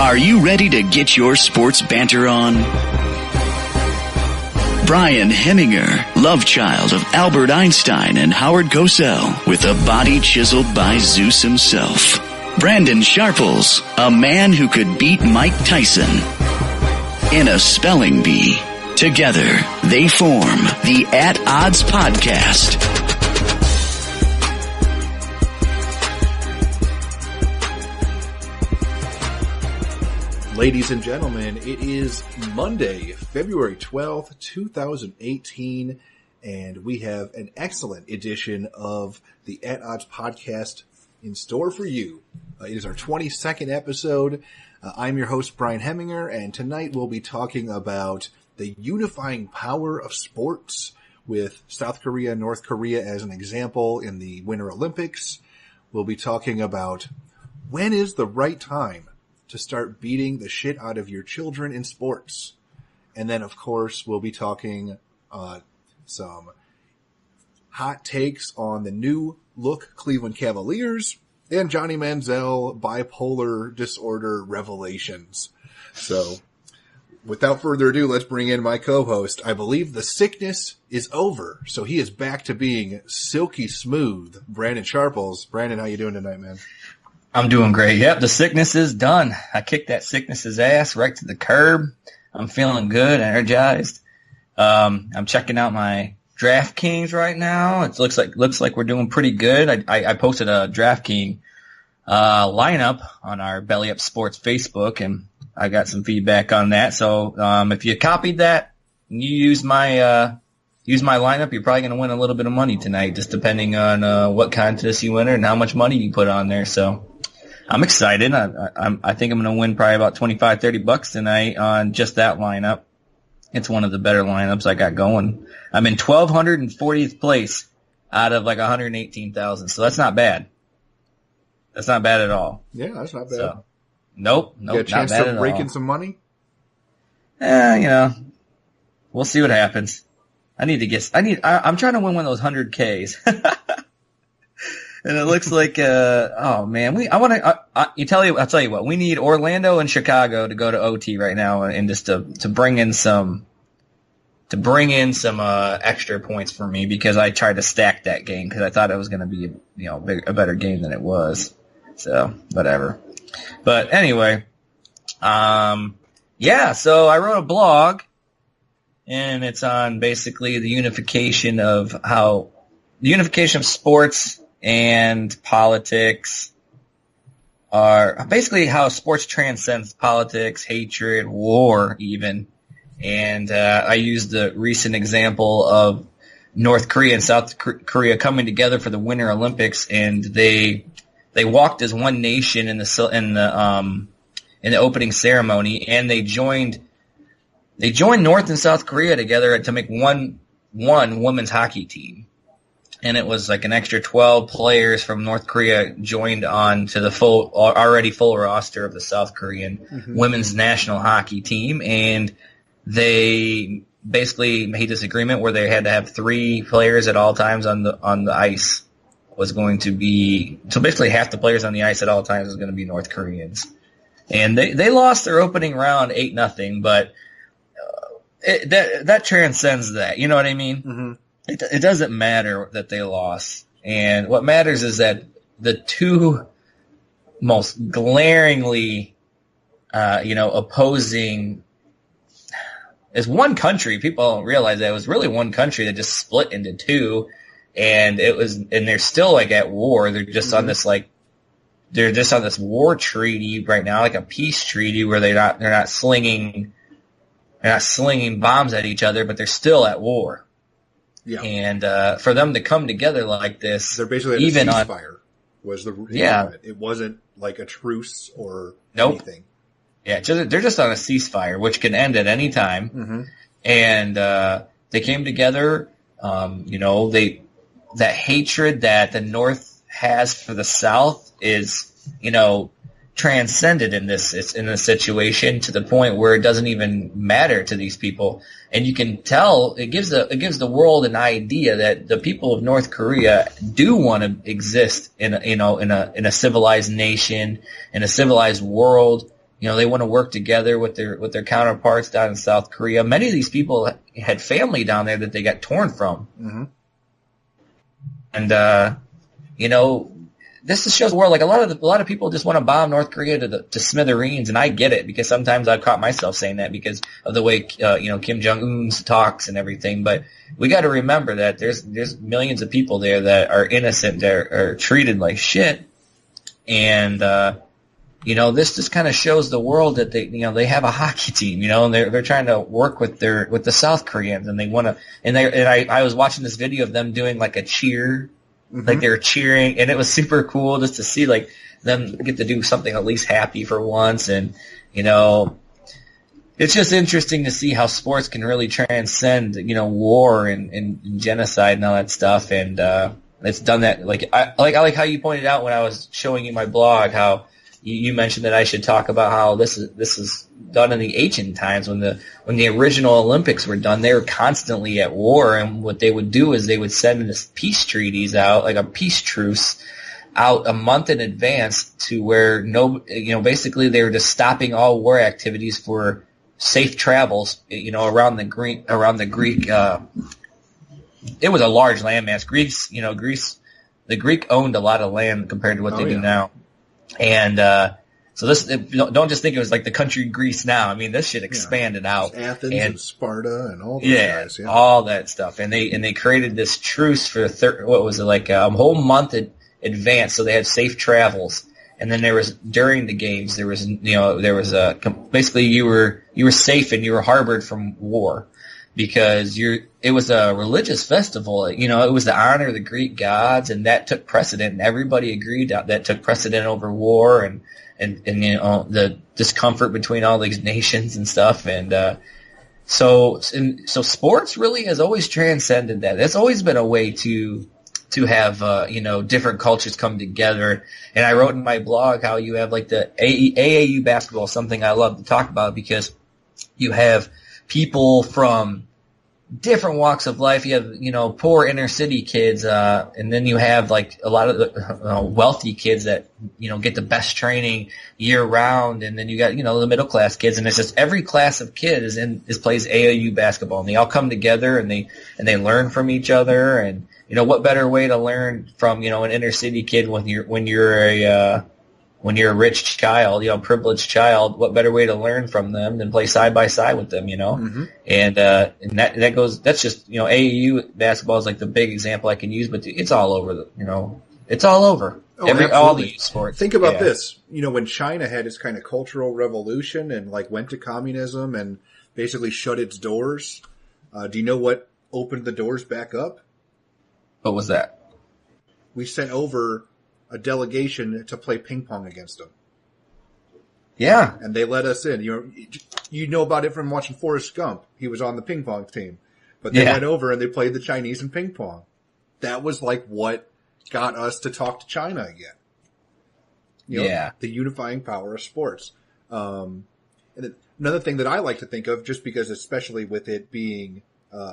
Are you ready to get your sports banter on? Brian Hemminger, love child of Albert Einstein and Howard Cosell, with a body chiseled by Zeus himself. Brandon Sharples, a man who could beat Mike Tyson in a spelling bee. Together, they form the At Odds Podcast. Ladies and gentlemen, it is Monday, February 12th, 2018, and we have an excellent edition of the At Odds Podcast in store for you. It is our 22nd episode. I'm your host, Brian Hemminger, and tonight we'll be talking about the unifying power of sports with South Korea and North Korea as an example in the Winter Olympics. We'll be talking about when is the right time to start beating the shit out of your children in sports. And then, of course, we'll be talking some hot takes on the new look Cleveland Cavaliers and Johnny Manziel bipolar disorder revelations. So, without further ado, let's bring in my co-host. I believe the sickness is over, so he is back to being silky smooth. Brandon Sharples. Brandon, how you doing tonight, man? I'm doing great. Yep, the sickness is done. I kicked that sickness's ass right to the curb. I'm feeling good, energized. I'm checking out my DraftKings right now. It looks like we're doing pretty good. I posted a DraftKings lineup on our Belly Up Sports Facebook, and I got some feedback on that. So if you copied that and you use my lineup, you're probably going to win a little bit of money tonight, just depending on what contest you enter and how much money you put on there. So I'm excited. I think I'm going to win probably about $25-30 tonight on just that lineup. It's one of the better lineups I got going. I'm in 1,240th place out of like 118,000, so that's not bad. That's not bad at all. Yeah, that's not bad. So, nope, you got a chance not bad to at rake all. in some money? We'll see what happens. I'm trying to win one of those 100Ks. And it looks like, I'll tell you what, we need Orlando and Chicago to go to OT right now and just to bring in some extra points for me, because I tried to stack that game because I thought it was going to be, a better game than it was. So, whatever. But anyway, so I wrote a blog, and it's on basically the unification of sports and politics, are basically how sports transcends politics, hatred, war even. And I used the recent example of North Korea and South Korea coming together for the Winter Olympics, and they walked as one nation in the opening ceremony, and they joined North and South Korea together to make one women's hockey team. And it was like an extra 12 players from North Korea joined on to the already full roster of the South Korean women's national hockey team. And they basically made this agreement where they had to have 3 players at all times on the ice. Was going to be, so basically half the players on the ice at all times was going to be North Koreans. And they lost their opening round 8-0, but that transcends that. You know what I mean? Mm-hmm. It doesn't matter that they lost. And what matters is that the two most glaringly, opposing is one country. People don't realize that it was really one country that just split into two, and they're still like at war. They're just on this war treaty right now, like a peace treaty where they're not slinging bombs at each other, but they're still at war. Yeah. And for them to come together like this, they're basically even a ceasefire was the it wasn't like a truce or anything. Yeah, they're just on a ceasefire, which can end at any time. Mm-hmm. And they came together. That hatred that the North has for the South is, transcended in this situation to the point where it doesn't even matter to these people. And you can tell it gives the world an idea that the people of North Korea do want to exist in a civilized nation, in a civilized world, they want to work together with their counterparts down in South Korea. Many of these people had family down there that they got torn from. Mm-hmm. And, this just shows the world. Like a lot of people just want to bomb North Korea to smithereens, and I get it because sometimes I've caught myself saying that because of the way Kim Jong-un talks and everything. But we got to remember that there's millions of people there that are innocent, that are treated like shit, and this just kind of shows the world that they have a hockey team, and they're trying to work with the South Koreans, and they want to, and I was watching this video of them doing like a cheer. Mm-hmm. Like they were cheering, and it was super cool just to see like them get to do something at least happy for once. And it's just interesting to see how sports can really transcend war and genocide and all that stuff. And it's done that. I like how you pointed out when I was showing you my blog how you mentioned that I should talk about how this is done in the ancient times when the original Olympics were done. They were constantly at war, and what they would do is they would send this peace treaties out, like a peace truce, out a month in advance to where basically they were just stopping all war activities for safe travels, around the Greek. It was a large landmass. Greece, the Greek owned a lot of land compared to what they do now. And so this, don't just think it was like the country Greece now. I mean, this shit expanded out. Athens and Sparta and all those guys. Yeah, all that stuff. And they created this truce for a whole month in advance, so they had safe travels. And then there was during the games basically you were safe and you were harbored from war because it was a religious festival. It was to honor the Greek gods, and that took precedent, and everybody agreed that took precedent over war and the discomfort between all these nations and stuff. And so sports really has always transcended that. It's always been a way to have different cultures come together. And I wrote in my blog how you have like the AAU basketball, something I love to talk about because you have people from different walks of life. You have, poor inner city kids, and then you have like a lot of the wealthy kids that, get the best training year round. And then you got, the middle class kids, and it's just every class of kid plays AAU basketball, and they all come together and they learn from each other. And, what better way to learn from, an inner city kid when you're a rich child, privileged child, what better way to learn from them than play side by side with them, Mm-hmm. And that goes, that's just, AAU basketball is like the big example I can use, but it's all over it's all over. All the sports. Think about this, when China had its kind of cultural revolution and like went to communism and basically shut its doors. Do you know what opened the doors back up? What was that? We sent over a delegation to play ping pong against them. Yeah. And they let us in. You know about it from watching Forrest Gump. He was on the ping pong team. But they went over and they played the Chinese in ping pong. That was like what got us to talk to China again. The unifying power of sports. And then another thing that I like to think of, just because especially with it being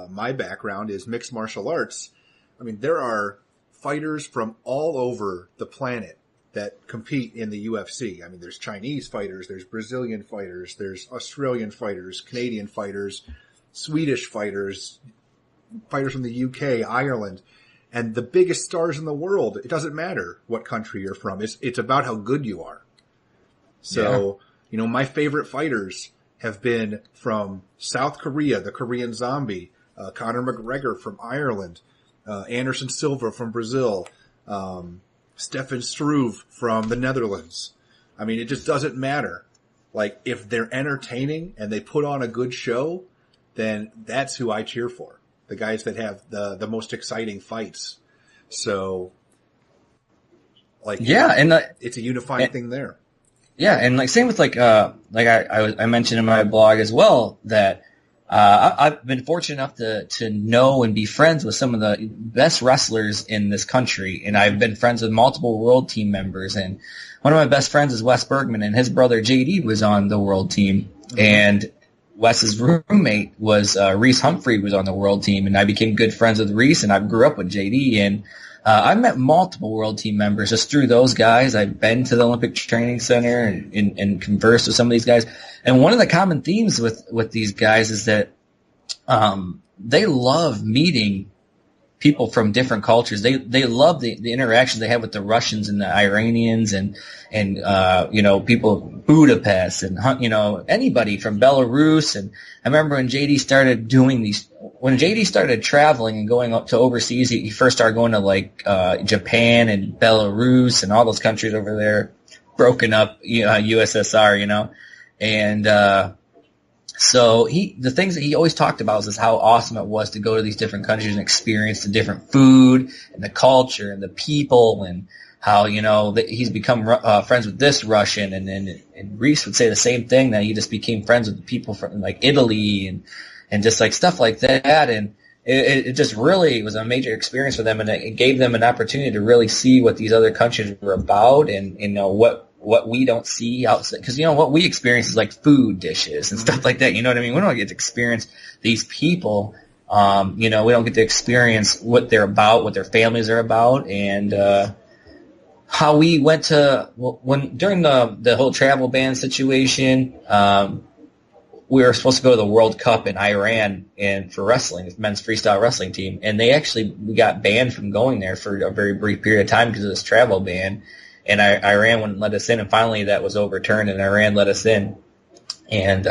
my background, is mixed martial arts. I mean, there are fighters from all over the planet that compete in the UFC. I mean, there's Chinese fighters, there's Brazilian fighters, there's Australian fighters, Canadian fighters, Swedish fighters, fighters from the UK, Ireland, and the biggest stars in the world. It doesn't matter what country you're from. It's about how good you are. So, my favorite fighters have been from South Korea, the Korean Zombie, Conor McGregor from Ireland, Anderson Silva from Brazil, Stefan Struve from the Netherlands. I mean, it just doesn't matter. Like, if they're entertaining and they put on a good show, then that's who I cheer for. The guys that have the most exciting fights. So, like, it's a unifying thing there. Yeah, and like same with I mentioned in my blog as well that I've been fortunate enough to know and be friends with some of the best wrestlers in this country, and I've been friends with multiple world team members. And one of my best friends is Wes Bergman, and his brother JD was on the world team, and Wes's roommate was Reese Humphrey, was on the world team, and I became good friends with Reese, and I grew up with JD. And I met multiple world team members just through those guys. I've been to the Olympic Training Center and conversed with some of these guys. And one of the common themes with these guys is that they love meeting people from different cultures. They love the interactions they have with the Russians and the Iranians and people in Budapest and, anybody from Belarus. And I remember when JD started traveling and going up to overseas, he first started going to Japan and Belarus and all those countries over there, broken up, USSR, and, so the things that he always talked about is how awesome it was to go to these different countries and experience the different food and the culture and the people, and how, that he's become friends with this Russian, and Reese would say the same thing, that he just became friends with the people from like Italy and just like stuff like that. And it just really was a major experience for them, and it gave them an opportunity to really see what these other countries were about, and what we don't see outside, because what we experience is like food dishes and stuff like that. You know what I mean? We don't get to experience these people. We don't get to experience what they're about, what their families are about, and how we went to during the whole travel ban situation. We were supposed to go to the World Cup in Iran for wrestling, the men's freestyle wrestling team, and we got banned from going there for a very brief period of time because of this travel ban. And Iran wouldn't let us in, and finally that was overturned, and Iran let us in. And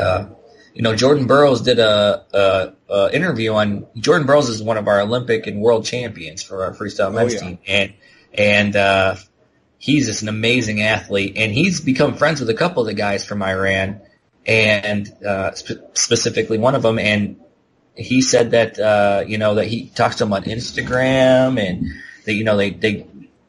Jordan Burroughs did a interview on. Jordan Burroughs is one of our Olympic and world champions for our freestyle men's team, and he's just an amazing athlete, and he's become friends with a couple of the guys from Iran, and specifically one of them, and he said that that he talks to them on Instagram, and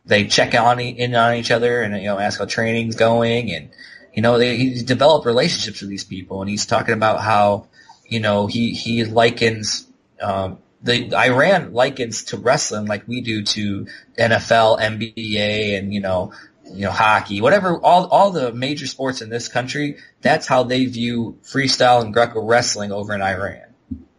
they check in on each other, and ask how training's going, and he's developed relationships with these people, and he's talking about how he likens the Iran likens to wrestling like we do to NFL, NBA, and hockey, whatever, all the major sports in this country. That's how they view freestyle and Greco wrestling over in Iran.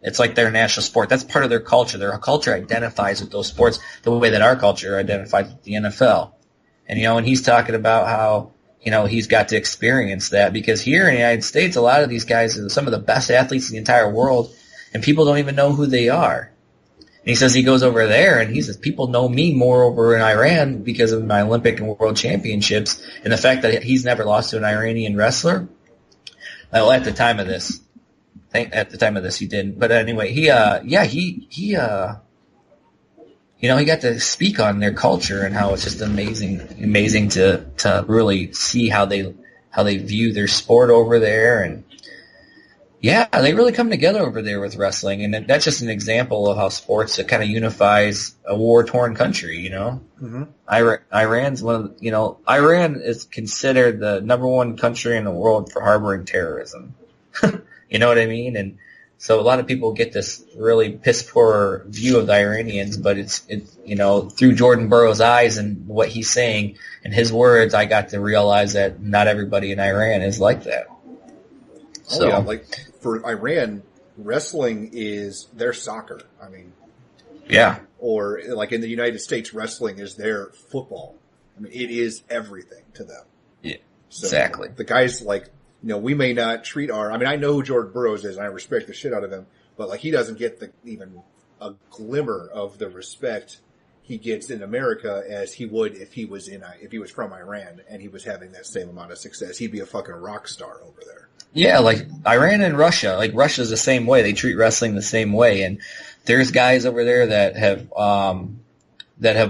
It's like their national sport. That's part of their culture. Their culture identifies with those sports the way that our culture identifies with the NFL. And he's talking about how he's got to experience that, because here in the United States, a lot of these guys are some of the best athletes in the entire world, and people don't even know who they are. And he says he goes over there, and he says people know me more over in Iran because of my Olympic and World Championships, and the fact that he's never lost to an Iranian wrestler. Well, at the time of this. At the time of this, he didn't. But anyway, he got to speak on their culture and how it's just amazing to really see how they view their sport over there. And they really come together over there with wrestling. And that's just an example of how sports kind of unifies a war-torn country. Mm-hmm. Iran's Iran is considered the number one country in the world for harboring terrorism. You know what I mean? And so a lot of people get this really piss-poor view of the Iranians, but it's through Jordan Burroughs' eyes and what he's saying and his words, I got to realize that not everybody in Iran is like that. So, like for Iran, wrestling is their soccer. I mean, yeah. Or like in the United States, wrestling is their football. I mean, it is everything to them. Yeah, so exactly. The guys we may not treat I know who Jordan Burroughs is, and I respect the shit out of him, but he doesn't get even a glimmer of the respect he gets in America as he would if he was from Iran and he was having that same amount of success. He'd be a fucking rock star over there. Yeah, like Iran and Russia. Like Russia's the same way. They treat wrestling the same way, and there's guys over there that have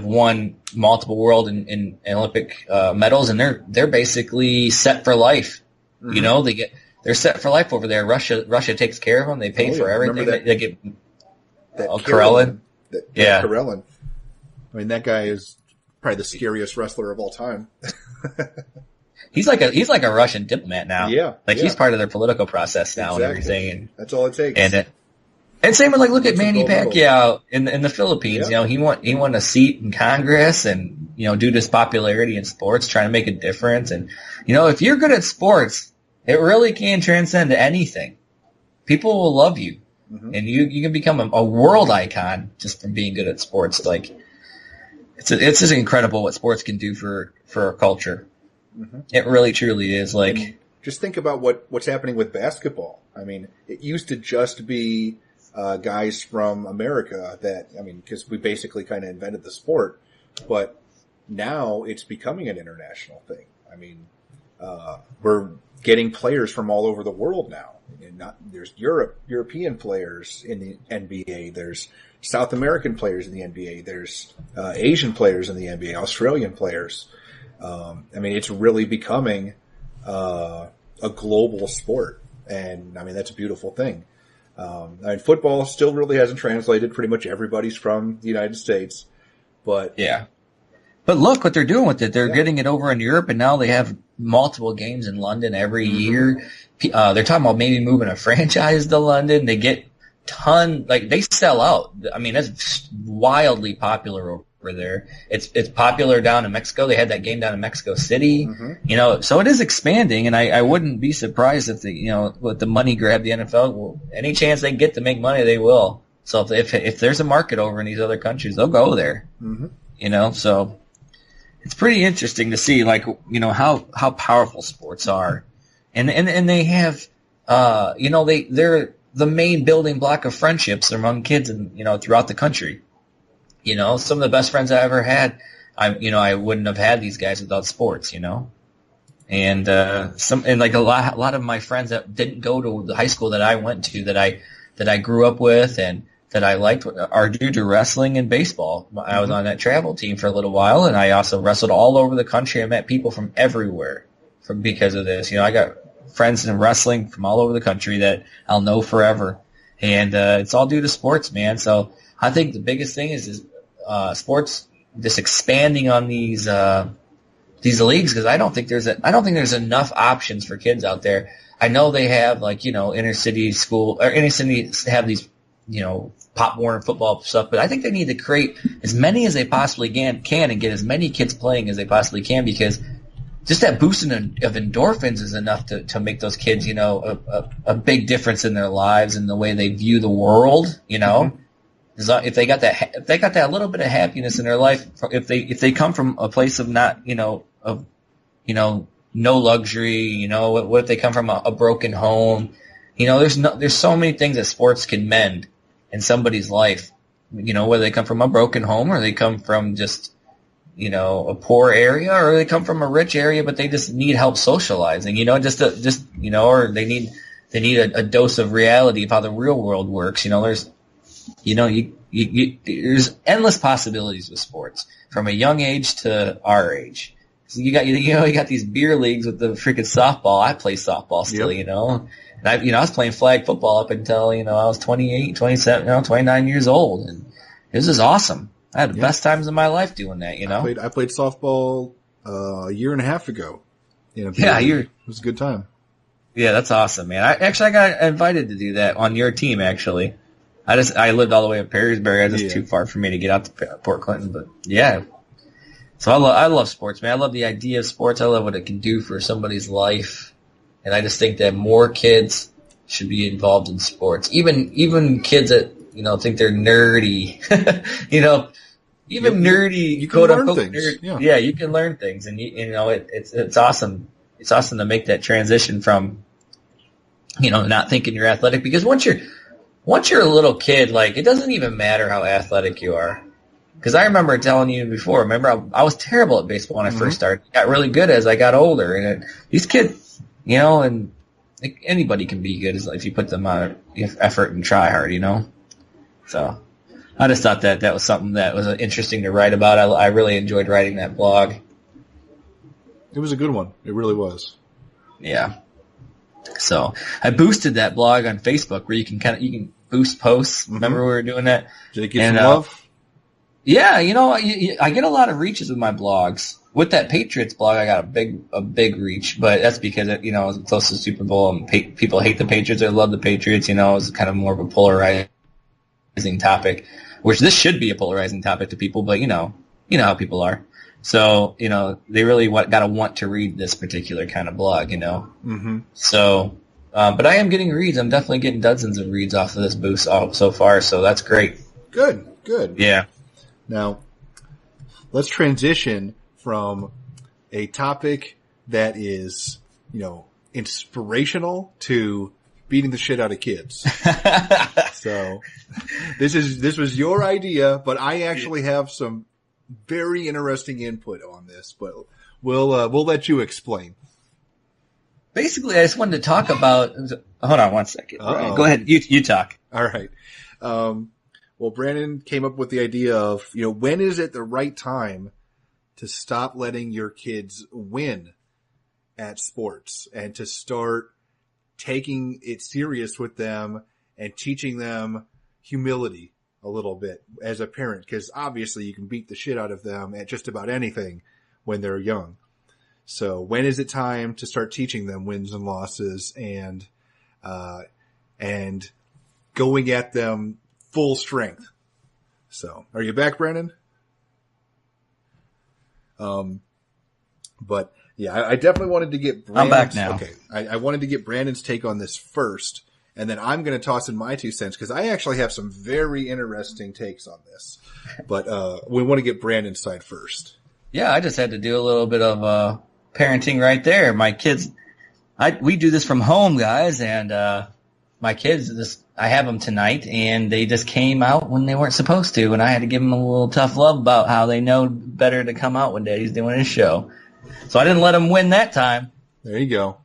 won multiple world and Olympic medals, and they're basically set for life. Mm-hmm. They're set for life over there. Russia takes care of them. They pay for everything. They get Karelin. Karelin. I mean, that guy is probably the scariest wrestler of all time. He's like a Russian diplomat now. Yeah, he's part of their political process now. Exactly. And everything. And that's all it takes. And same with look at Manny Pacquiao in the Philippines. Yeah. He won a seat in Congress, and due to his popularity in sports, trying to make a difference. And if you're good at sports, it really can transcend to anything. People will love you, mm-hmm. and you can become a world icon just from being good at sports. it's just incredible what sports can do for our culture. Mm-hmm. It really truly is. Like, and just think about what's happening with basketball. I mean, it used to just be guys from America because we basically kind of invented the sport, but now it's becoming an international thing. I mean, we're getting players from all over the world now. And there's European players in the NBA. There's South American players in the NBA. There's Asian players in the NBA. Australian players. I mean, it's really becoming a global sport, and I mean that's a beautiful thing. I mean, football still really hasn't translated. Pretty much everybody's from the United States, but yeah. But look what they're doing with it. They're getting it over in Europe, and now they have multiple games in London every year. They're talking about maybe moving a franchise to London. They get they sell out. I mean, that's wildly popular over there. It's popular down in Mexico. They had that game down in Mexico City. Mm-hmm. So it is expanding, and I wouldn't be surprised if with the money grab the NFL, any chance they get to make money, they will. So if there's a market over in these other countries, they'll go there. Mm-hmm. So it's pretty interesting to see, how powerful sports are, and they have, they're the main building block of friendships among kids and throughout the country. Some of the best friends I ever had, I wouldn't have had these guys without sports. And a lot of my friends that didn't go to the high school that I went to, that I grew up with and that I liked, are due to wrestling and baseball. I was on that travel team for a little while, and I also wrestled all over the country. I met people from everywhere because of this. I got friends in wrestling from all over the country that I'll know forever, and it's all due to sports, man. So I think the biggest thing is sports just expanding on these leagues, because I don't think there's enough options for kids out there. I know they have inner city have these Pop Warner football stuff, but I think they need to create as many as they possibly can and get as many kids playing as they possibly can, because just that boost of endorphins is enough to make those kids, a big difference in their lives and the way they view the world. Mm-hmm. If they got that little bit of happiness in their life, if they come from a place of not, no luxury, what if they come from a broken home? There's so many things that sports can mend in somebody's life, whether they come from a broken home or they come from just, a poor area, or they come from a rich area, but they just need help socializing, or they need a dose of reality of how the real world works. There's endless possibilities with sports from a young age to our age. So you got these beer leagues with the freaking softball. I play softball still, And I was playing flag football up until, I was 28, 27, 29 years old. And this is awesome. I had the best times of my life doing that, I played softball a year and a half ago. It was a good time. Yeah, that's awesome, man. I got invited to do that on your team, actually. I lived all the way in Perrysburg. It's just too far for me to get out to Port Clinton, but yeah. So I love sports, man. I love the idea of sports. I love what it can do for somebody's life. And I just think that more kids should be involved in sports. Even kids that, think they're nerdy, nerdy, you can learn things. Nerd, yeah, you can learn things. And it's awesome. It's awesome to make that transition from, not thinking you're athletic, because once you're a little kid, it doesn't even matter how athletic you are. Because I remember telling you before, I was terrible at baseball when I first started. I got really good as I got older. And these kids, and anybody can be good if you put them out effort and try hard, So I just thought that was something that was interesting to write about. I really enjoyed writing that blog. It was a good one. It really was. Yeah. So I boosted that blog on Facebook, where you can boost posts. Mm-hmm. Remember we were doing that? Did it get some love? Yeah, I get a lot of reaches with my blogs. With that Patriots blog, I got a big reach, but that's because it was close to the Super Bowl, and people hate the Patriots or love the Patriots. It's kind of more of a polarizing topic, which this should be a polarizing topic to people, but you know how people are. So they really got to want to read this particular kind of blog, Mm-hmm. So, but I am getting reads. I'm definitely getting dozens of reads off of this boost so far, so that's great. Good. Yeah. Now, let's transition from a topic that is, inspirational to beating the shit out of kids. So this was your idea, but I actually have some very interesting input on this, but we'll let you explain. Basically, I just wanted to talk about, hold on one second. Right, go ahead. You talk. All right. Well, Brandon came up with the idea of, when is it the right time to stop letting your kids win at sports and to start taking it serious with them and teaching them humility a little bit as a parent, because obviously you can beat the shit out of them at just about anything when they're young. So when is it time to start teaching them wins and losses and going at them full strength? So are you back, Brandon? But yeah, I definitely wanted to get Brandon's. I'm back now. Okay. I wanted to get Brandon's take on this first, and then I'm going to toss in my 2 cents because I actually have some very interesting takes on this. But we want to get Brandon's side first. Yeah, I just had to do a little bit of parenting right there. My kids, we do this from home, guys, and my kids, I have them tonight, and they just came out when they weren't supposed to, and I had to give them a little tough love about how they know better to come out when Daddy's doing his show. So I didn't let them win that time. There you go.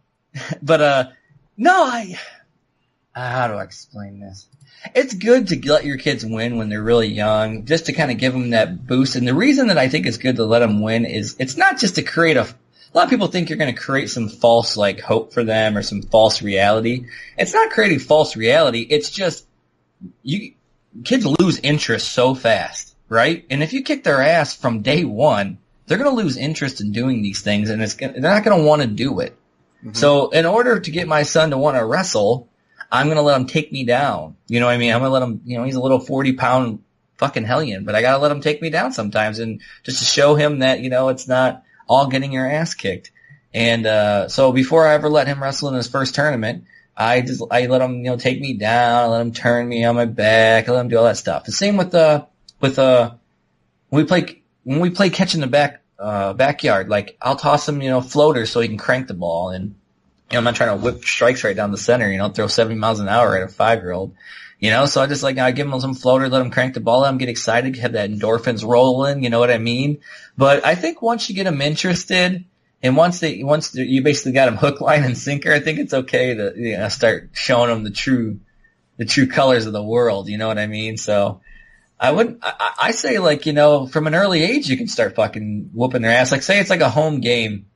But no, how do I explain this? It's good to let your kids win when they're really young, just to kind of give them that boost. And the reason that I think it's good to let them win is it's not just to create a lot of people think you're going to create some false hope for them or some false reality. It's not creating false reality. It's just kids lose interest so fast, right? And if you kick their ass from day one, they're going to lose interest in doing these things, and they're not going to want to do it. Mm-hmm. So in order to get my son to want to wrestle, I'm going to let him take me down. You know what I mean? I'm going to let him, he's a little 40-pound fucking hellion, but I got to let him take me down sometimes, and just to show him that, it's not all getting your ass kicked. And so before I ever let him wrestle in his first tournament, I let him, take me down, I let him turn me on my back, I let him do all that stuff. The same with when we play catch in the backyard, I'll toss him, floaters so he can crank the ball, and I'm not trying to whip strikes right down the center, throw 70 miles an hour at a 5-year-old, so I just I give him some floater, let him crank the ball, let him get excited, have that endorphins rolling, you know what I mean? But I think once you get them interested, and once you basically got them hook, line, and sinker, I think it's okay to, start showing them the true colors of the world, you know what I mean? So I say from an early age you can start fucking whooping their ass. Say it's a home game.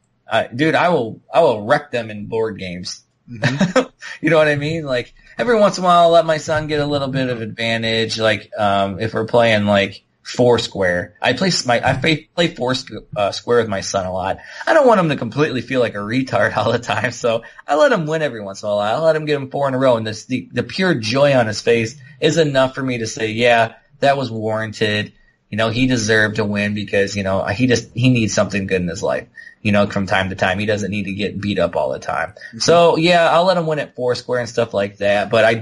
Dude, I will wreck them in board games. Mm-hmm. You know what I mean? Every once in a while I'll let my son get a little bit of advantage. If we're playing Foursquare, I play Foursquare with my son a lot. I don't want him to completely feel like a retard all the time, so I let him win every once in a while. I let him get him 4 in a row, and the pure joy on his face is enough for me to say, yeah, that was warranted. He deserved to win because, he needs something good in his life, from time to time. He doesn't need to get beat up all the time. Mm-hmm. So yeah, I'll let him win at Foursquare and stuff like that. But I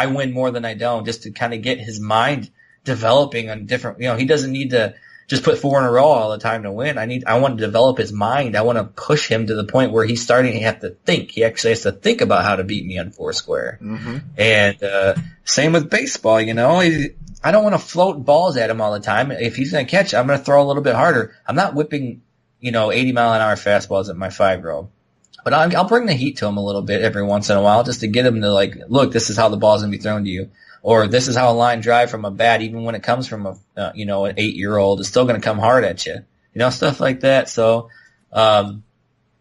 win more than I don't, just to kind of get his mind developing on different, he doesn't need to just put 4 in a row all the time to win. I want to develop his mind. I want to push him to the point where he's starting to have to think. He actually has to think about how to beat me on Foursquare. Mm-hmm. And, same with baseball, I don't want to float balls at him all the time. If he's going to catch, I'm going to throw a little bit harder. I'm not whipping, 80-mile-an-hour fastballs at my 5-year-old. But I'll bring the heat to him a little bit every once in a while just to get him to look, this is how the ball's going to be thrown to you. Or this is how a line drive from a bat, even when it comes from an 8-year-old, is still going to come hard at you. Stuff like that. So, I'm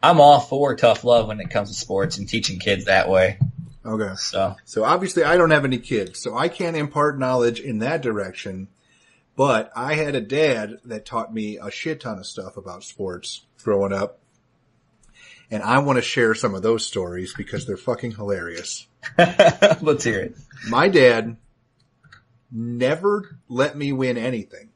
all for tough love when it comes to sports and teaching kids that way. Okay. So obviously I don't have any kids, so I can't impart knowledge in that direction. But I had a dad that taught me a shit ton of stuff about sports growing up. And I want to share some of those stories because they're fucking hilarious. Let's hear it. My dad never let me win anything.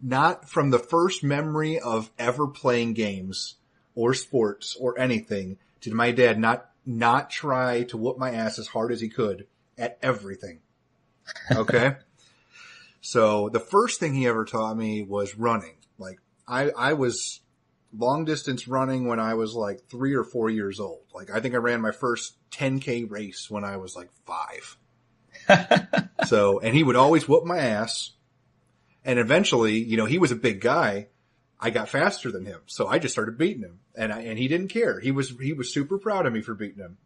Not from the first memory of ever playing games or sports or anything did my dad not try to whoop my ass as hard as he could at everything. Okay? So the first thing he ever taught me was running. Like I was long distance running when I was like 3 or 4 years old. Like I think I ran my first 10K race when I was like 5. So, and he would always whoop my ass. And eventually, you know, he was a big guy. I got faster than him. So I just started beating him, and he didn't care. He was super proud of me for beating him.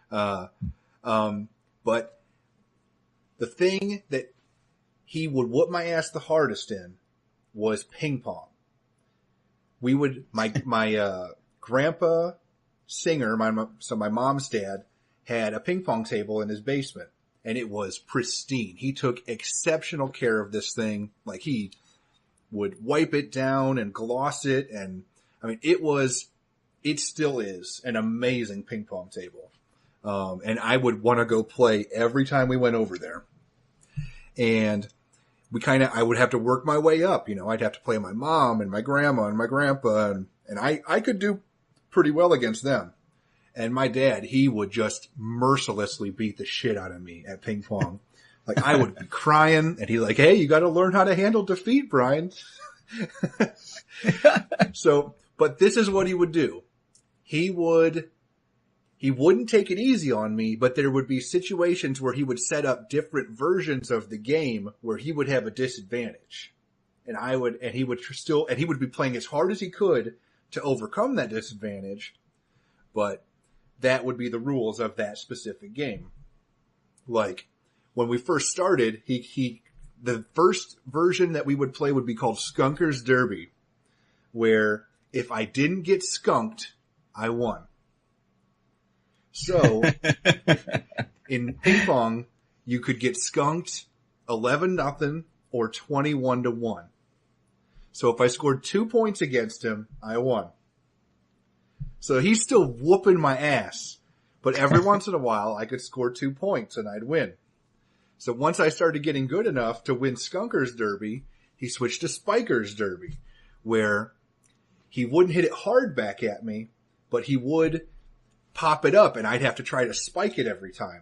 But the thing that he would whoop my ass the hardest in was ping pong. My grandpa Singer, my mom's dad, had a ping pong table in his basement, and it was pristine. He took exceptional care of this thing. Like he would wipe it down and gloss it. And I mean, it still is an amazing ping pong table. And I would want to go play every time we went over there. And I would have to work my way up. You know, I'd have to play my mom and my grandma and my grandpa, and I could do pretty well against them. And my dad, he would just mercilessly beat the shit out of me at ping pong. Like I would be crying, and he's like, "Hey, you got to learn how to handle defeat, Brian." So, but this is what he would do. He wouldn't take it easy on me, but there would be situations where he would set up different versions of the game where he would have a disadvantage. And he would be playing as hard as he could to overcome that disadvantage. But that would be the rules of that specific game. Like when we first started, the first version that we would play would be called Skunker's Derby, where if I didn't get skunked, I won. So, in ping pong, you could get skunked 11-0 or 21-1. So if I scored 2 points against him, I won. So he's still whooping my ass, but every once in a while I could score 2 points and I'd win. So once I started getting good enough to win Skunker's Derby, he switched to Spiker's Derby, where he wouldn't hit it hard back at me, but he would pop it up and I'd have to try to spike it every time.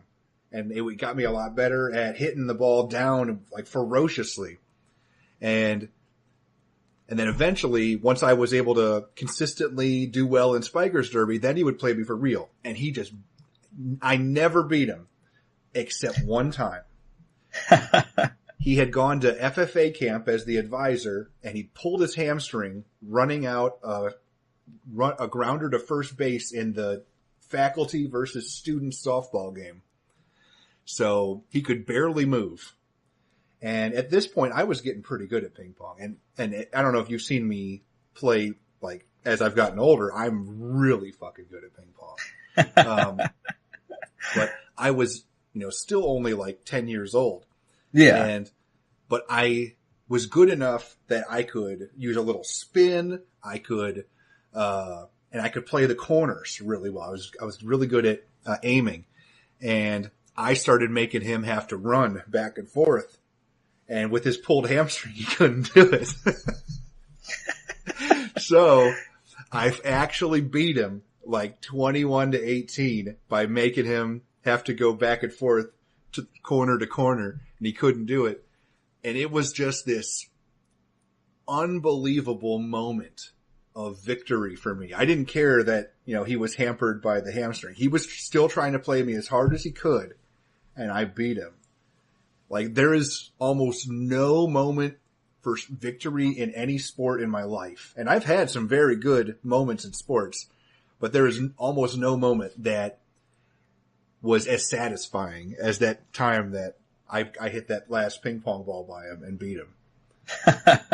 And it got me a lot better at hitting the ball down like ferociously. And then eventually, once I was able to consistently do well in Spiker's Derby, then he would play me for real. And I never beat him except one time. He had gone to FFA camp as the advisor, and he pulled his hamstring running out a grounder to first base in the faculty versus student softball game. So he could barely move. And at this point, I was getting pretty good at ping pong. And I don't know if you've seen me play, like, as I've gotten older, I'm really fucking good at ping pong. But I was, still only like 10 years old. Yeah. But I was good enough that I could use a little spin. I could play the corners really well. I was really good at aiming, and I started making him have to run back and forth. And with his pulled hamstring, he couldn't do it. So I've actually beat him like 21-18 by making him have to go back and forth to corner, and he couldn't do it. And it was just this unbelievable moment of victory for me. I didn't care that, he was hampered by the hamstring. He was still trying to play me as hard as he could, and I beat him. Like, there is almost no moment for victory in any sport in my life. And I've had some very good moments in sports, but there is almost no moment that was as satisfying as that time that I hit that last ping pong ball by him and beat him.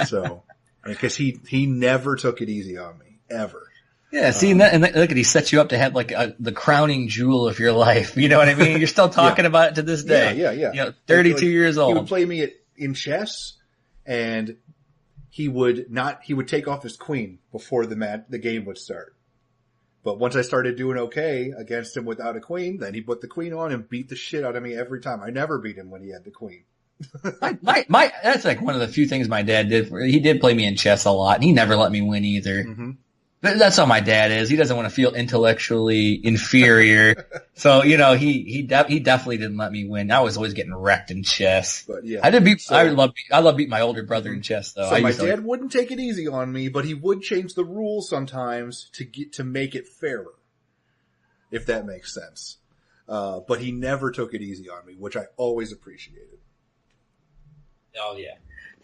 So, because he never took it easy on me, ever. Yeah, see, look at, he set you up to have like the crowning jewel of your life. You know what I mean? You're still talking about it to this day. Yeah. 32 years old. He would play me in chess, and he would take off his queen before the game would start. But once I started doing okay against him without a queen, then he put the queen on and beat the shit out of me every time. I never beat him when he had the queen. That's like one of the few things my dad did. He did play me in chess a lot, and he never let me win either. Mm-hmm. But that's how my dad is. He doesn't want to feel intellectually inferior. So, he definitely didn't let me win. I was always getting wrecked in chess. But yeah. I love beating my older brother in chess though. So my dad wouldn't take it easy on me, but he would change the rules sometimes to make it fairer. If that makes sense. But he never took it easy on me, which I always appreciated. Oh yeah.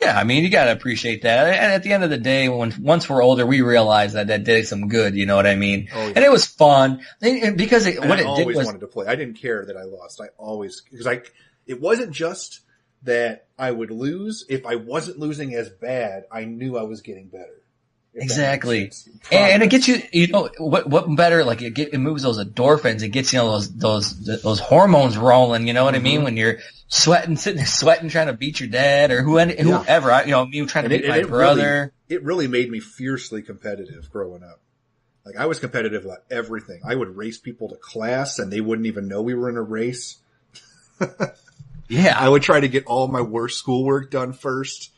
Yeah, I mean, you gotta appreciate that. And at the end of the day, once we're older, we realize that did some good, you know what I mean? Oh, yeah. And it was fun. And because I always wanted to play. I didn't care that I lost. It wasn't just that I would lose. If I wasn't losing as bad, I knew I was getting better. Exactly. And it gets you, what better, like it moves those endorphins. It gets, those hormones rolling, you know what I mean? When you're sitting there sweating, trying to beat your dad or whoever, me trying to beat my brother. It really made me fiercely competitive growing up. Like I was competitive about everything. I would race people to class and they wouldn't even know we were in a race. Yeah. I would try to get all my worst schoolwork done first.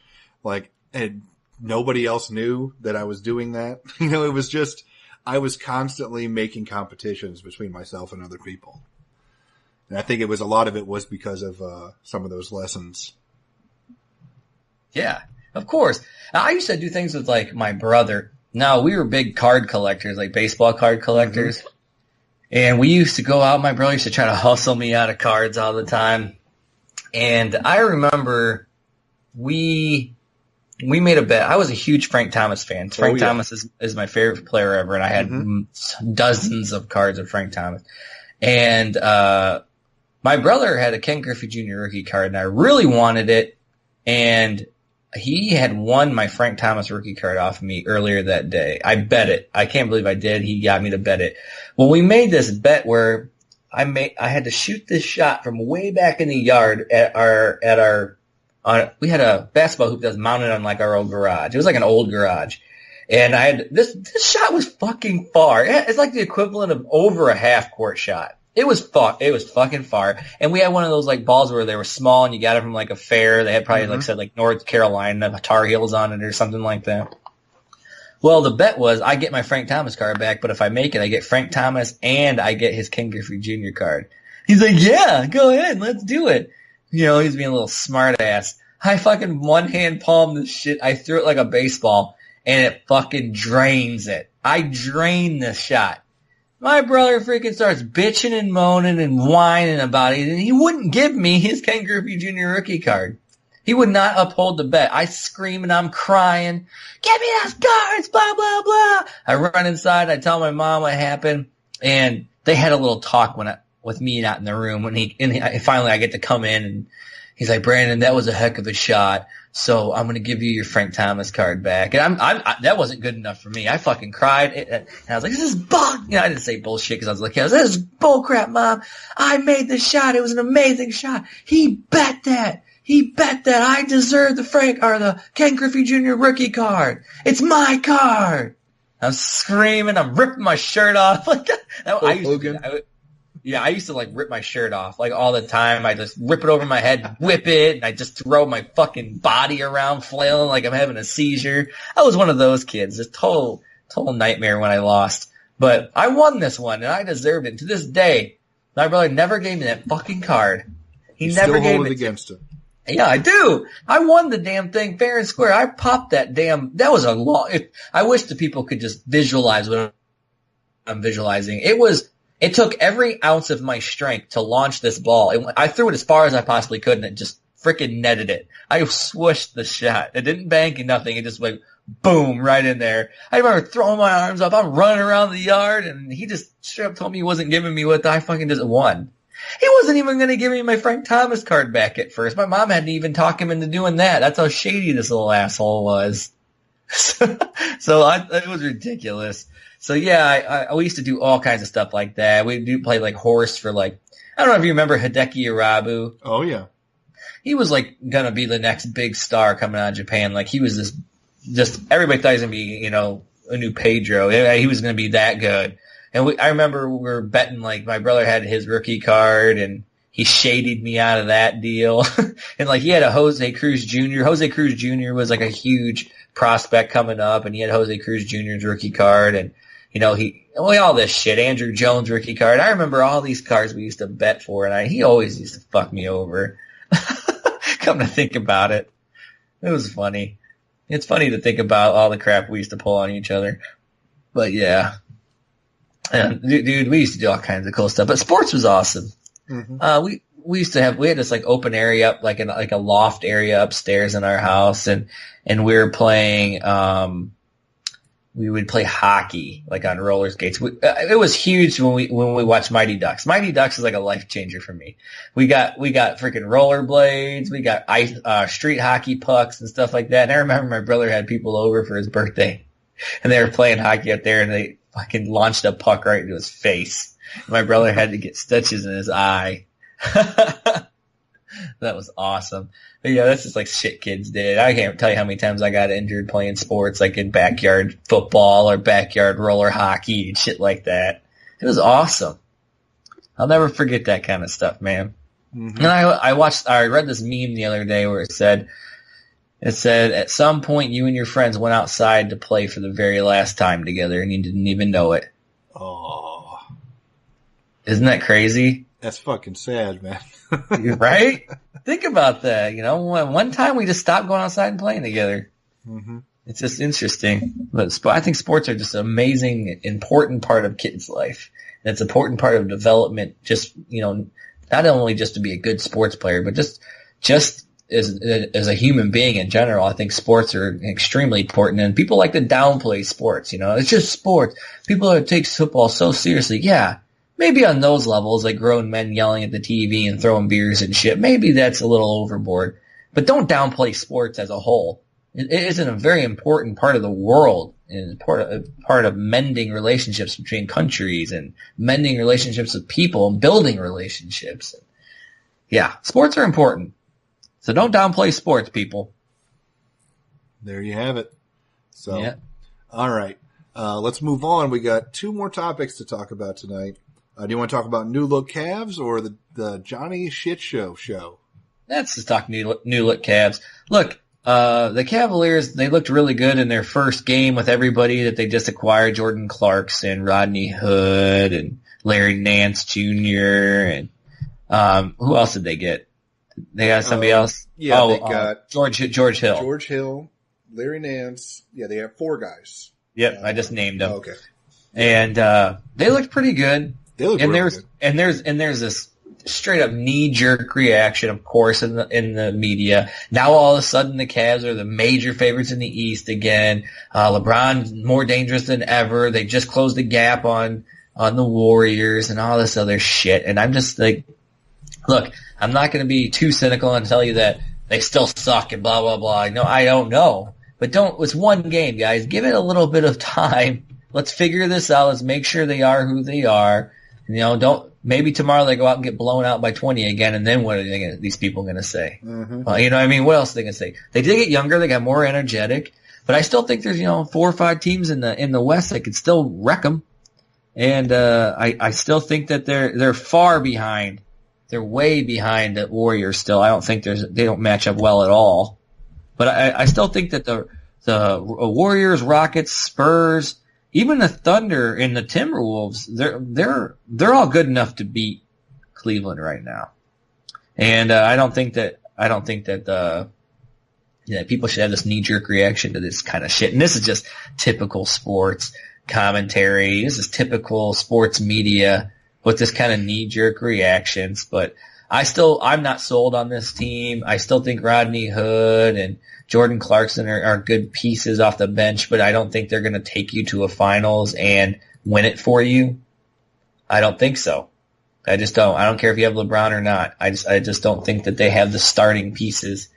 And nobody else knew that I was doing that. It was just, I was constantly making competitions between myself and other people. And I think a lot of it was because of some of those lessons. Yeah, of course. I used to do things with like my brother. No, we were big card collectors, like baseball card collectors. Mm-hmm. And we used to go out, my brother used to try to hustle me out of cards all the time. And I remember we made a bet. I was a huge Frank Thomas fan. Frank Thomas is my favorite player ever, and I had dozens of cards of Frank Thomas. And my brother had a Ken Griffey Jr. rookie card, and I really wanted it. And he had won my Frank Thomas rookie card off of me earlier that day. I bet it. I can't believe I did. He got me to bet it. Well, we made this bet where I had to shoot this shot from way back in the yard we had a basketball hoop that was mounted on like our old garage. It was like an old garage. And I had this shot was fucking far. It's like the equivalent of over a half court shot. It was fucking far. And we had one of those like balls where they were small and you got it from like a fair. They had probably like North Carolina Tar Heels on it or something like that. Well, the bet was I get my Frank Thomas card back, but if I make it, I get Frank Thomas and I get his Ken Griffey Jr. card. He's like, yeah, go ahead. Let's do it. He's being a little smart ass. I fucking one-hand palmed this shit. I threw it like a baseball, and it fucking drains it. I drain this shot. My brother freaking starts bitching and moaning and whining about it, and he wouldn't give me his Ken Griffey Jr. rookie card. He would not uphold the bet. I scream and I'm crying, give me those cards, blah, blah, blah. I run inside, I tell my mom what happened, and they had a little talk with me not in the room. Finally I get to come in, and he's like, Brandon, that was a heck of a shot. So I'm going to give you your Frank Thomas card back. And that wasn't good enough for me. I fucking cried. And I was like, this is bull. I didn't say bullshit because I was like, this is bullcrap, Mom. I made the shot. It was an amazing shot. He bet that. I deserve the Ken Griffey Jr. rookie card. It's my card. I'm screaming. I'm ripping my shirt off. I used to like rip my shirt off like all the time. I just rip it over my head, whip it, and I just throw my fucking body around flailing like I'm having a seizure. I was one of those kids. Just total nightmare when I lost. But I won this one and I deserved it. To this day, my brother never gave me that fucking card. He never gave it against him. Yeah, I do. I won the damn thing fair and square. I popped that that was a long, I wish the people could just visualize what I'm visualizing. It took every ounce of my strength to launch this ball. I threw it as far as I possibly could, and it just freaking netted it. I swooshed the shot. It didn't bank and nothing. It just went boom right in there. I remember throwing my arms up. I'm running around the yard, and he just straight up told me he wasn't giving me what I fucking just won. He wasn't even going to give me my Frank Thomas card back at first. My mom hadn't even talked him into doing that. That's how shady this little asshole was. It was ridiculous. So yeah, we used to do all kinds of stuff like that. We do play like horse for like, I don't know if you remember Hideki Irabu. Oh yeah. He was like gonna be the next big star coming out of Japan. Like he was everybody thought he was gonna be, a new Pedro. He was gonna be that good. And I remember we were betting, like my brother had his rookie card and he shaded me out of that deal. And like he had a Jose Cruz Jr. Jose Cruz Jr. was like a huge prospect coming up, and he had Jose Cruz Jr.'s rookie card, and all this shit. Andrew Jones rookie card. I remember all these cards we used to bet for, and he always used to fuck me over. Come to think about it, it was funny. It's funny to think about all the crap we used to pull on each other. But yeah, and, dude, we used to do all kinds of cool stuff. But sports was awesome. Mm-hmm. We had this like open area up, like a loft area upstairs in our house, and we were playing. We would play hockey like on roller skates. It was huge when we watched Mighty Ducks. Mighty Ducks is like a life changer for me. We got freaking rollerblades. We got ice, street hockey pucks and stuff like that. And I remember my brother had people over for his birthday, and they were playing hockey up there, and they fucking launched a puck right into his face. My brother had to get stitches in his eye. That was awesome. But yeah, that's just like shit kids did. I can't tell you how many times I got injured playing sports, like in backyard football or backyard roller hockey and shit like that. It was awesome. I'll never forget that kind of stuff, man. Mm-hmm. And I read this meme the other day where it said, at some point you and your friends went outside to play for the very last time together and you didn't even know it. Oh. Isn't that crazy? That's fucking sad, man. Right? Think about that. One time we just stopped going outside and playing together. Mm-hmm. It's just interesting. But I think sports are just an amazing, important part of kids' life. And it's an important part of development, just, not only just to be a good sports player, but just as a human being in general. I think sports are extremely important. And people like to downplay sports, It's just sports. People that take football so seriously. Yeah. Maybe on those levels, like grown men yelling at the TV and throwing beers and shit, maybe that's a little overboard. But don't downplay sports as a whole. It isn't a very important part of the world, and part of mending relationships between countries and mending relationships with people and building relationships. Yeah, sports are important. So don't downplay sports, people. There you have it. So, yeah. All right. Let's move on. We got two more topics to talk about tonight. Do you want to talk about New Look Cavs or the Johnny Shit Show? Let's just talk New Look Cavs. Look, the Cavaliers, they looked really good in their first game with everybody that they just acquired, Jordan Clarkson, Rodney Hood, and Larry Nance Jr., and who else did they get? They got somebody else? Yeah, they got George Hill. George Hill, Larry Nance. Yeah, they have four guys. Yep, I just named them. Okay. And they looked pretty good. They look really good. And there's this straight up knee jerk reaction, of course, in the media. Now all of a sudden the Cavs are the major favorites in the East again. LeBron's more dangerous than ever. They just closed the gap on the Warriors and all this other shit. And I'm just like, look, I'm not going to be too cynical and tell you that they still suck and blah blah blah. No, I don't know, but it's one game, guys. Give it a little bit of time. Let's figure this out. Let's make sure they are who they are. Maybe tomorrow they go out and get blown out by 20 again, and then what are these people going to say? Mm-hmm. What else are they going to say? They did get younger, they got more energetic, but I still think there's 4 or 5 teams in the West that could still wreck them, and I still think that they're far behind. They're way behind the Warriors still. I don't think they don't match up well at all, but I still think that the Warriors, Rockets, Spurs, even the Thunder and the Timberwolves, they're all good enough to beat Cleveland right now. And I don't think that people should have this knee jerk reaction to this kind of shit. And this is just typical sports commentary. This is typical sports media with this kind of knee jerk reactions. But I'm not sold on this team. I still think Rodney Hood and Jordan Clarkson are good pieces off the bench, but I don't think they're going to take you to a finals and win it for you. I don't think so. I just don't. I don't care if you have LeBron or not. I just don't think that they have the starting pieces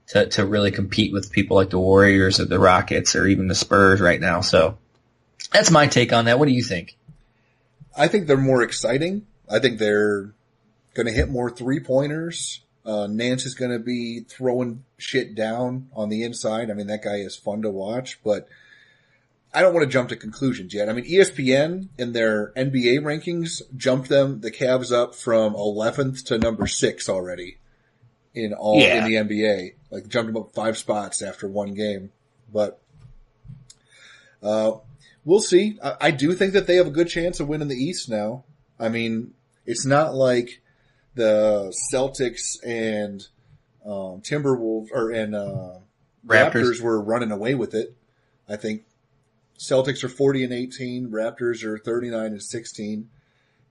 to really compete with people like the Warriors or the Rockets or even the Spurs right now. So that's my take on that. What do you think? I think they're more exciting. I think they're going to hit more 3-pointers. Nance is going to be throwing shit down on the inside. I mean, that guy is fun to watch, but I don't want to jump to conclusions yet. I mean, ESPN in their NBA rankings jumped the Cavs up from 11th to number 6 already in the NBA. Like, jumped them up 5 spots after one game. But, we'll see. I do think that they have a good chance of winning the East now. I mean, it's not like the Celtics and Timberwolves and Raptors were running away with it. I think Celtics are 40-18, Raptors are 39-16.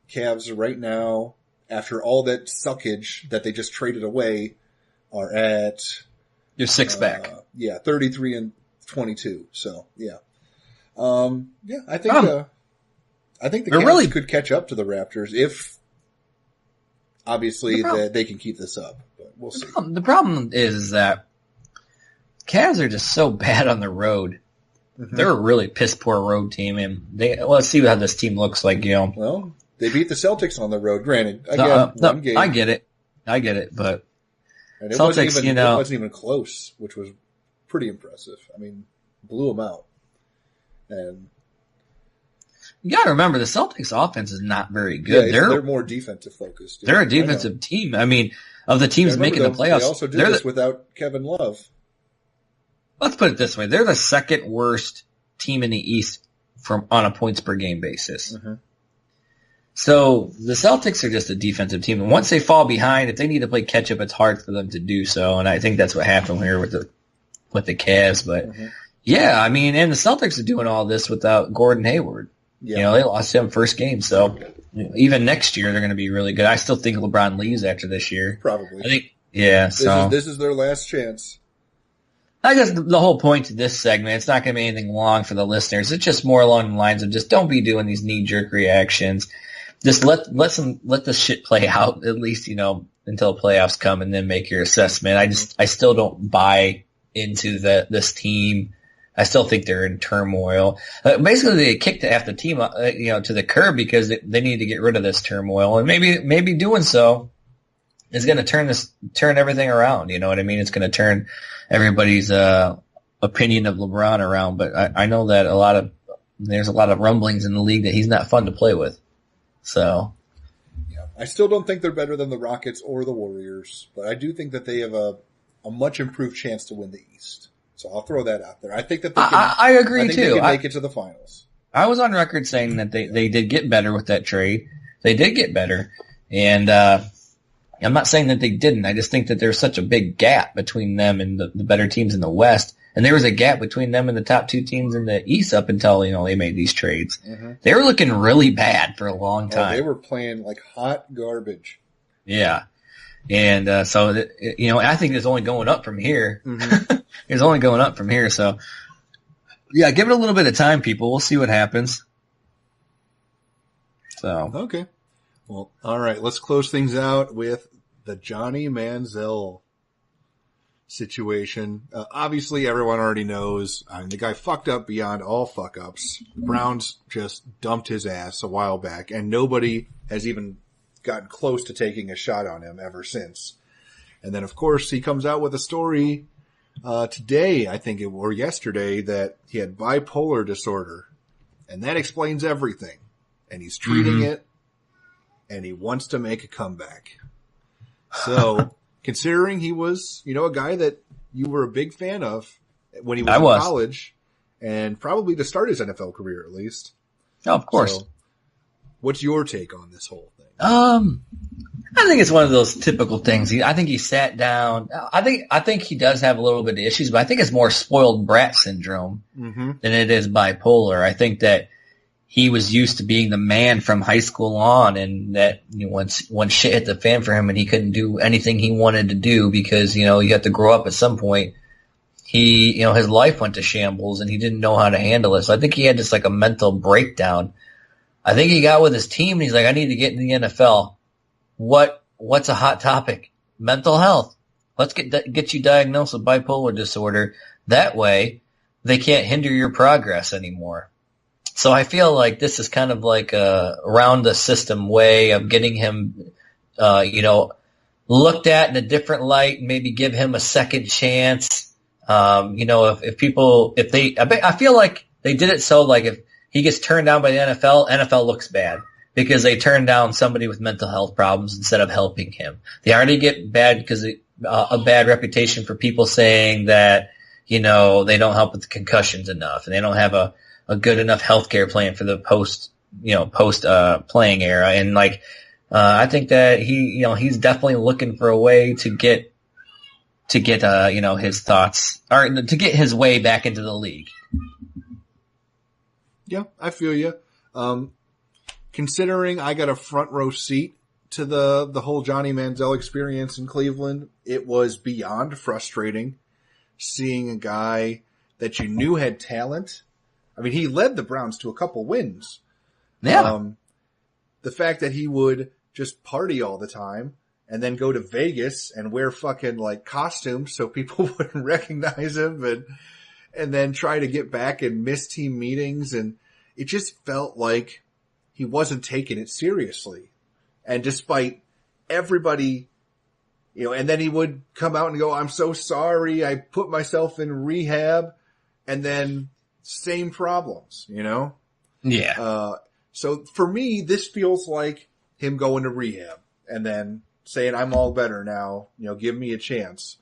Cavs right now, after all that suckage that they just traded away, are at you're 6 back. 33-22. So I think the Cavs really could catch up to the Raptors if obviously they can keep this up. But we'll see. The problem is that Cavs are just so bad on the road. Mm-hmm. They're a really piss poor road team, and let's see how this team looks like. Well, they beat the Celtics on the road. Granted, one game. I get it, but it Celtics, it wasn't even close, which was pretty impressive. I mean, blew them out, and you got to remember the Celtics' offense is not very good. They're more defensive focused. They're a defensive team. I mean, of the teams making the playoffs, they also did this without Kevin Love. Let's put it this way. They're the second worst team in the East on a points per game basis. Mm-hmm. So the Celtics are just a defensive team. And once they fall behind, if they need to play catch up, it's hard for them to do so. And I think that's what happened here with the Cavs. But I mean, and the Celtics are doing all this without Gordon Hayward. Yeah. They lost him first game. So even next year, they're going to be really good. I still think LeBron leaves after this year. Probably. I think, this is their last chance. I guess the whole point to this segment, it's not going to be anything long for the listeners. It's just more along the lines of just don't be doing these knee-jerk reactions. Just let this shit play out at least, until the playoffs come and then make your assessment. I still don't buy into this team. I still think they're in turmoil. Basically, they kicked half the team, to the curb because they need to get rid of this turmoil, and maybe doing so is going to turn everything around. You know what I mean? It's going to turn everybody's opinion of LeBron around. But I know that there's a lot of rumblings in the league that he's not fun to play with. So, yeah, I still don't think they're better than the Rockets or the Warriors, but I do think that they have a much improved chance to win the East. So I'll throw that out there. I think that they can. I agree too. They can make it to the finals. I was on record saying that they did get better with that trade. They did get better, and I'm not saying that they didn't. I just think that there's such a big gap between them and the better teams in the West. And there was a gap between them and the top 2 teams in the East up until, they made these trades. Mm-hmm. They were looking really bad for a long time. They were playing like hot garbage. Yeah. And I think it's only going up from here. Mm-hmm. It's only going up from here. So, yeah, give it a little bit of time, people. We'll see what happens. So. Okay. Well, all right. Let's close things out with the Johnny Manziel situation. Obviously, everyone already knows. The guy fucked up beyond all fuck-ups. The Browns just dumped his ass a while back, and nobody has even gotten close to taking a shot on him ever since. And then, of course, he comes out with a story today, or yesterday, that he had bipolar disorder. And that explains everything. And he's treating it, and he wants to make a comeback. So, considering he was, a guy that you were a big fan of when he was in college, and probably to start his NFL career at least. Oh, of course. So, what's your take on this whole thing? I think it's one of those typical things. I think he sat down. I think he does have a little bit of issues, but I think it's more spoiled brat syndrome than it is bipolar. I think that he was used to being the man from high school on, and that once shit hit the fan for him and he couldn't do anything he wanted to do because, you have to grow up at some point. His life went to shambles and he didn't know how to handle it. So I think he had just like a mental breakdown. I think he got with his team and he's like, I need to get in the NFL. What's a hot topic? Mental health. Let's get you diagnosed with bipolar disorder. That way they can't hinder your progress anymore. So I feel like this is kind of like a around the system way of getting him, looked at in a different light, and maybe give him a second chance. I feel like they did it so like if he gets turned down by the NFL looks bad because they turned down somebody with mental health problems instead of helping him. They already get bad because a bad reputation for people saying that, they don't help with the concussions enough and they don't have a good enough healthcare plan for the post playing era. And I think that he's definitely looking for a way to get his thoughts or to get his way back into the league. Yeah, I feel you. Considering I got a front row seat to the whole Johnny Manziel experience in Cleveland, it was beyond frustrating seeing a guy that you knew had talent. I mean, he led the Browns to a couple wins. Yeah. The fact that he would just party all the time and then go to Vegas and wear fucking costumes so people wouldn't recognize him and then try to get back and miss team meetings. And it just felt like he wasn't taking it seriously. And despite everybody, and then he would come out and go, I'm so sorry. I put myself in rehab, and then same problems, Yeah. So for me, this feels like him going to rehab and then saying, I'm all better now, give me a chance.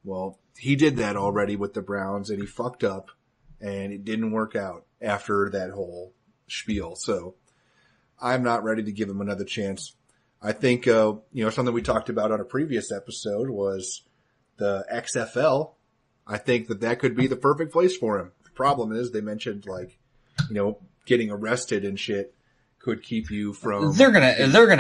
Well, he did that already with the Browns and he fucked up and it didn't work out after that whole spiel. So I'm not ready to give him another chance. I think, something we talked about on a previous episode was the XFL. I think that could be the perfect place for him. The problem is they mentioned getting arrested and shit could keep you from. They're gonna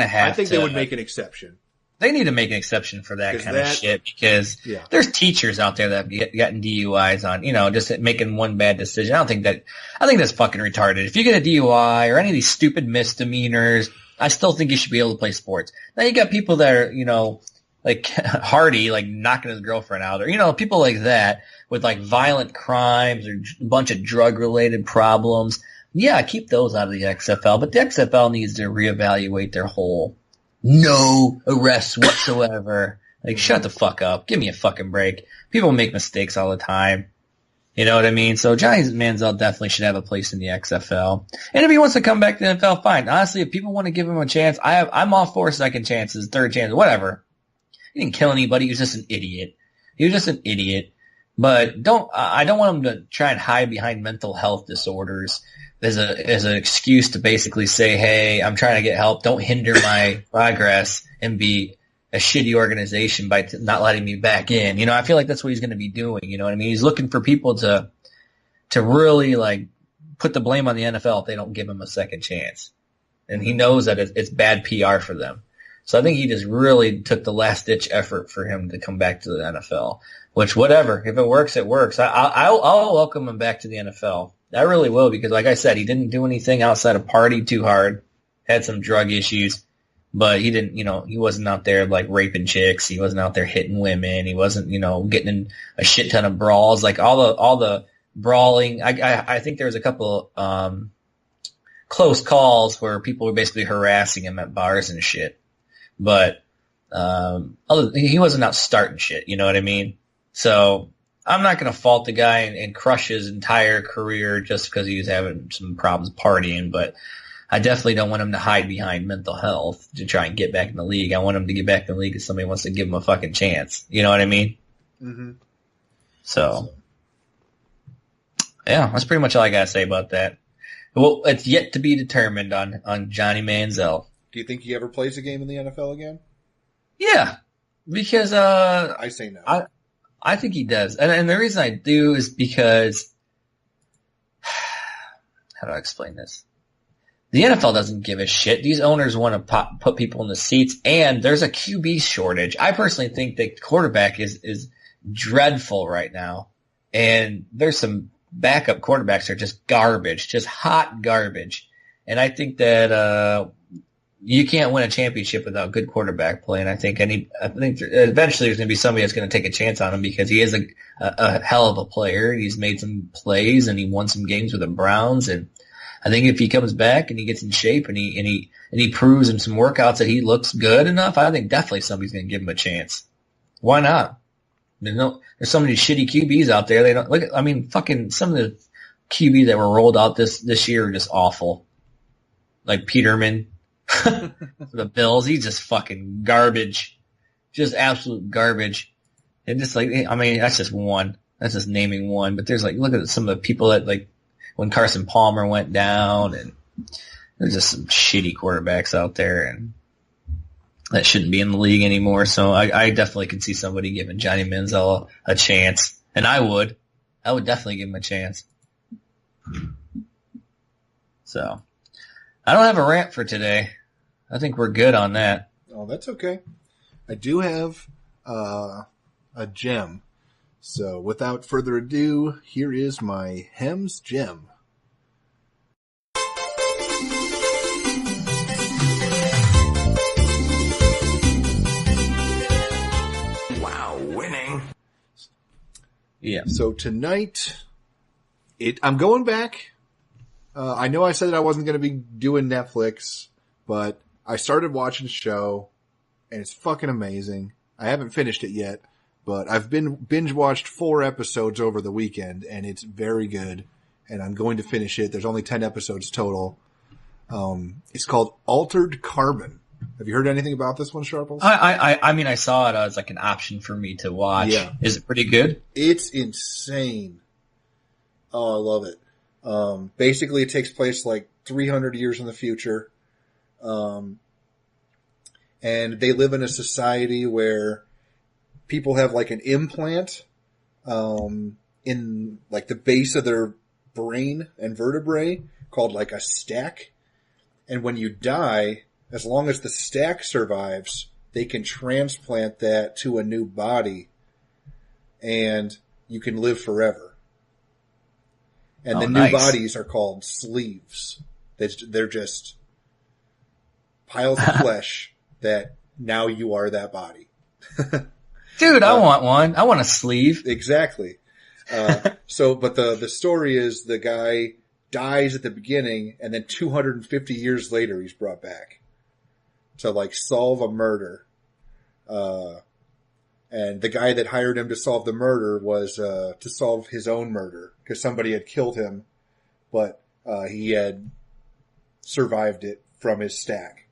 have. I think they would make an exception. They need to make an exception for that kind of shit because there's teachers out there that have gotten DUIs on, just making one bad decision. I think that's fucking retarded. If you get a DUI or any of these stupid misdemeanors, I still think you should be able to play sports. Now you got people that are, like Hardy, like knocking his girlfriend out or, people like that with violent crimes or a bunch of drug related problems. Yeah, keep those out of the XFL, but the XFL needs to reevaluate their whole no arrests whatsoever. Shut the fuck up. Give me a fucking break. People make mistakes all the time. You know what I mean? So Johnny Manziel definitely should have a place in the XFL. And if he wants to come back to the NFL, fine. Honestly, if people want to give him a chance, I'm all for second chances, third chances, whatever. He didn't kill anybody. He was just an idiot. But I don't want him to try and hide behind mental health disorders as an excuse to basically say, hey, I'm trying to get help. Don't hinder my progress and be a shitty organization by not letting me back in. I feel like that's what he's going to be doing. You know what I mean? He's looking for people to really put the blame on the NFL if they don't give him a second chance. And he knows that it's bad PR for them. So I think he just really took the last ditch effort for him to come back to the NFL, which whatever, if it works, it works. I'll welcome him back to the NFL. I really will because like I said, he didn't do anything outside of party too hard, had some drug issues, but he didn't, he wasn't out there raping chicks. He wasn't out there hitting women. He wasn't, getting in a shit ton of brawls. All the brawling. I think there was a couple, close calls where people were basically harassing him at bars and shit. But, he wasn't out starting shit. You know what I mean? So I'm not going to fault the guy and crush his entire career just because he was having some problems partying, but I definitely don't want him to hide behind mental health to try and get back in the league. I want him to get back in the league if somebody wants to give him a fucking chance. You know what I mean? Mm-hmm. So, yeah, that's pretty much all I got to say about that. Well, it's yet to be determined on Johnny Manziel. Do you think he ever plays a game in the NFL again? Yeah, because I say no. I think he does. And the reason I do is because how do I explain this? The NFL doesn't give a shit. These owners want to put people in the seats, and there's a QB shortage. I personally think that quarterback is dreadful right now, and there's some backup quarterbacks that are just garbage, just hot garbage. And I think that you can't win a championship without good quarterback play. And I think eventually there's going to be somebody that's going to take a chance on him because he is a hell of a player. He's made some plays and he won some games with the Browns. And I think if he comes back and he gets in shape and he proves in some workouts that he looks good enough, I think definitely somebody's going to give him a chance. Why not? There's so many shitty QBs out there. They don't look. I mean, fucking some of the QB that were rolled out this year are just awful. Like Peterman for the Bills, he's just fucking garbage. Just absolute garbage. And just like, I mean, that's just one. That's just naming one. But there's like, look at some of the people that like when Carson Palmer went down, and there's just some shitty quarterbacks out there, and that shouldn't be in the league anymore. So I definitely could see somebody giving Johnny Manziel a chance. And I would definitely give him a chance. So I don't have a rant for today. I think we're good on that. Oh, that's okay. I do have a gem. So without further ado, here is my Hemm's gem. Wow, winning. Yeah. So tonight, I'm going back. I know I said that I wasn't going to be doing Netflix, but I started watching the show, and it's fucking amazing. I haven't finished it yet, but I've binge watched 4 episodes over the weekend, and it's very good. And I'm going to finish it. There's only 10 episodes total. It's called Altered Carbon. Have you heard anything about this one, Sharples? I mean, I saw it as like an option for me to watch. Yeah. Is it pretty good? It's insane. Oh, I love it. Basically, it takes place like 300 years in the future. And they live in a society where people have like an implant in like the base of their brain and vertebrae called like a stack. And when you die, as long as the stack survives, they can transplant that to a new body and you can live forever. And the new bodies are called sleeves. They're just piles of flesh that now you are that body. Dude, I want one. I want a sleeve. Exactly. But the story is the guy dies at the beginning, and then 250 years later he's brought back to like solve a murder. And the guy that hired him to solve the murder was to solve his own murder because somebody had killed him, but he had survived it from his stack.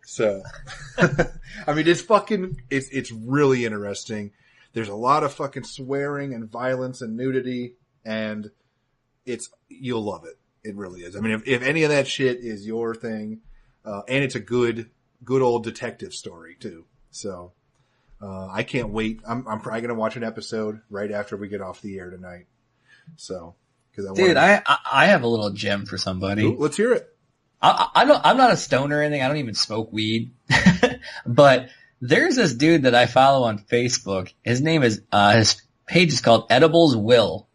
So, I mean, it's really interesting. There's a lot of fucking swearing and violence and nudity, and you'll love it. It really is. I mean, if any of that shit is your thing, and it's a good old detective story too. So, I can't wait. I'm probably going to watch an episode right after we get off the air tonight. So, I have a little gem for somebody. Ooh, let's hear it. I'm not a stoner or anything. I don't even smoke weed. But there's this dude that I follow on Facebook. His name is, his page is called Edibles Will.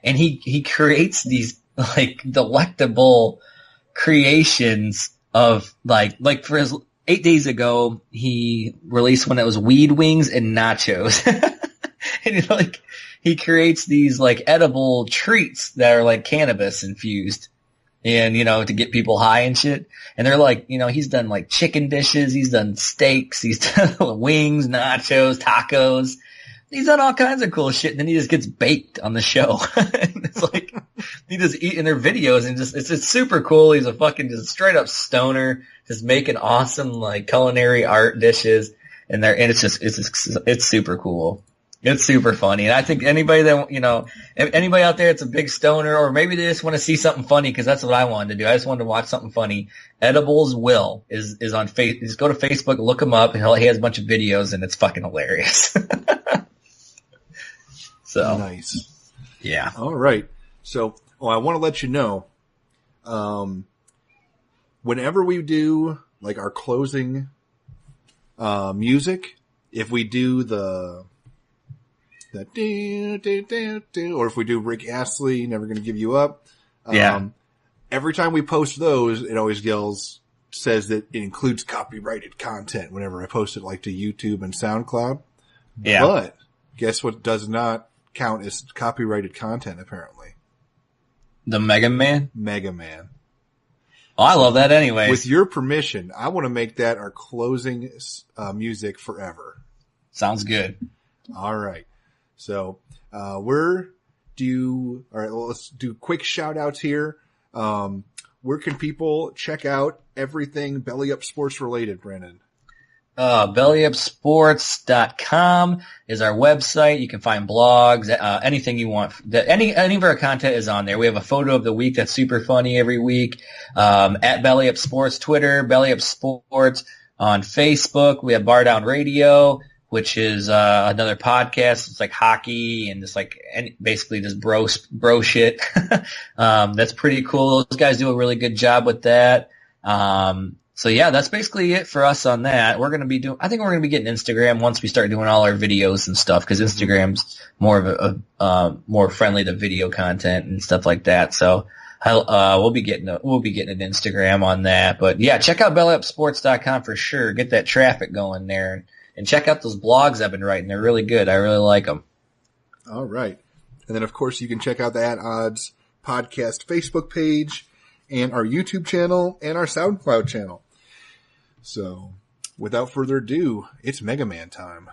And he creates these like delectable creations of like for his 8 days ago, he released one that was weed wings and nachos. And he creates these like edible treats that are like cannabis infused. And, to get people high and shit. And they're like, he's done like chicken dishes, he's done steaks, he's done wings, nachos, tacos. He's done all kinds of cool shit. And then he just gets baked on the show. And it's like, he just eat in their videos and it's just super cool. He's a fucking just straight up stoner, just making awesome like culinary art dishes. And it's super cool. It's super funny. And I think anybody that, anybody out there that's a big stoner, or maybe they just want to see something funny, because that's what I wanted to do. I just wanted to watch something funny. Edibles Will is on Facebook. Just go to Facebook, look him up, and he has a bunch of videos, and it's fucking hilarious. So. Nice. Yeah. All right. So, I want to let you know, whenever we do like our closing, music, if we do or if we do Rick Astley, Never Gonna Give You Up. Every time we post those, it always says that it includes copyrighted content whenever I post it like to YouTube and SoundCloud. Yeah. But guess what does not count as copyrighted content apparently? The Mega Man? Mega Man. Oh, I love that anyways. With your permission, I want to make that our closing music forever. Sounds good. All right. So, we're let's do quick shout outs here. Where can people check out everything Belly Up Sports related, Brandon? BellyUpSports.com is our website. You can find blogs, anything you want. Any of our content is on there. We have a photo of the week that's super funny every week. At Belly Up Sports Twitter, Belly Up Sports on Facebook. We have Bar Down Radio, which is another podcast. It's like hockey and just like basically just bro shit. That's pretty cool. Those guys do a really good job with that. So yeah, that's basically it for us on that. I think we're going to be getting Instagram once we start doing all our videos and stuff, because Instagram's more of a more friendly to video content and stuff like that. So we'll be getting an Instagram on that. But yeah, check out bellyupsports.com for sure. Get that traffic going there, and check out those blogs I've been writing. They're really good. I really like them. All right. And then of course you can check out the At Odds podcast Facebook page, and our YouTube channel, and our SoundCloud channel. So, without further ado, it's Mega Man time.